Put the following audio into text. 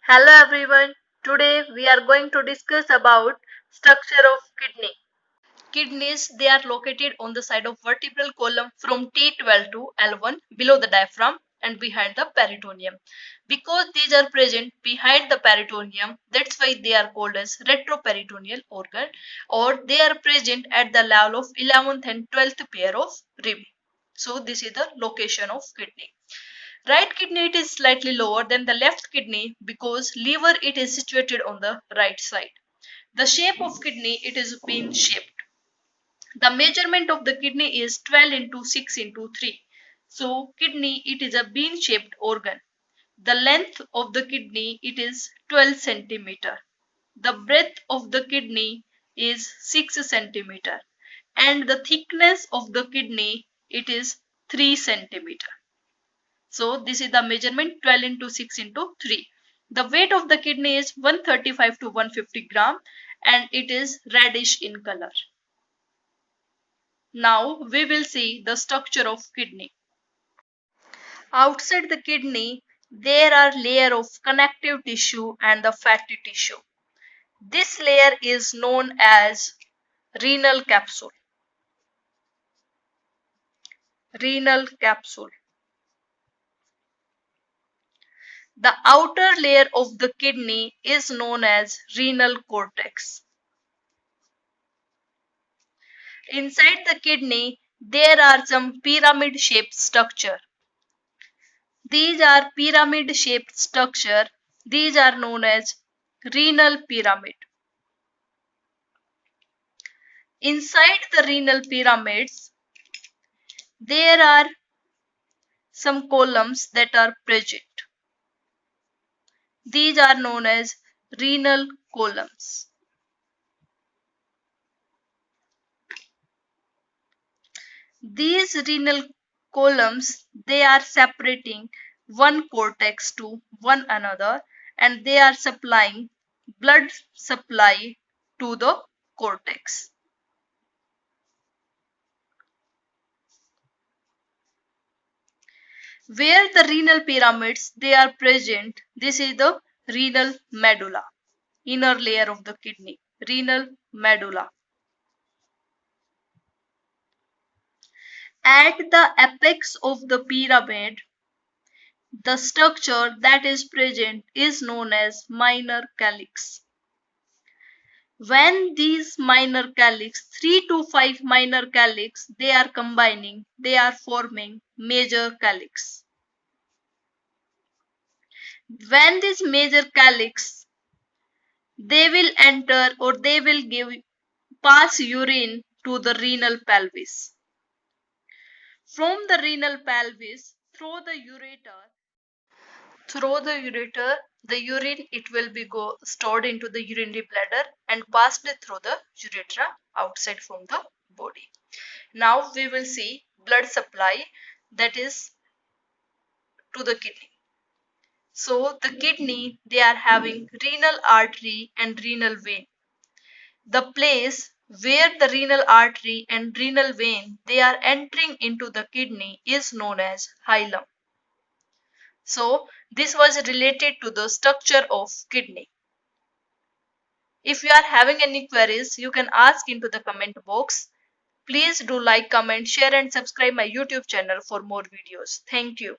Hello everyone. Today we are going to discuss about structure of kidney. Kidneys, they are located on the side of vertebral column from T12 to L1 below the diaphragm and behind the peritoneum. Because these are present behind the peritoneum, that's why they are called as retroperitoneal organ, or they are present at the level of 11th and 12th pair of rib. So this is the location of kidney. Right kidney, it is slightly lower than the left kidney because liver, it is situated on the right side. The shape of kidney, it is bean shaped. The measurement of the kidney is 12 into 6 into 3. So kidney, it is a bean shaped organ. The length of the kidney, it is 12 centimeter. The breadth of the kidney is 6 centimeter, and the thickness of the kidney, it is 3 centimeter. So this is the measurement 12 into 6 into 3. The weight of the kidney is 135 to 150 gram and it is reddish in color. Now we will see the structure of kidney. Outside the kidney, there are layer of connective tissue and the fatty tissue. This layer is known as renal capsule. Renal capsule. The outer layer of the kidney is known as renal cortex. Inside the kidney, there are some pyramid shaped structure. These are pyramid shaped structure. These are known as renal pyramid. Inside the renal pyramids, there are some columns that are present. These are known as renal columns. These renal columns, they are separating one cortex to one another and they are supplying blood supply to the cortex. Where the renal pyramids, they are present, this is the renal medulla, inner layer of the kidney, renal medulla. At the apex of the pyramid, the structure that is present is known as minor calyx. When these minor calyx, 3 to 5 minor calyx, they are combining, they are forming major calyx. When this major calyx, they will enter or they will give pass urine to the renal pelvis. From the renal pelvis through the ureter, the urine, it will be go stored into the urinary bladder and passed through the urethra outside from the body. Now we will see blood supply, that is to the kidney. So the kidney, they are having renal artery and renal vein. The place where the renal artery and renal vein, they are entering into the kidney is known as hilum. So this was related to the structure of kidney. If you are having any queries, you can ask into the comment box. Please do like, comment, share and subscribe my YouTube channel for more videos. Thank you.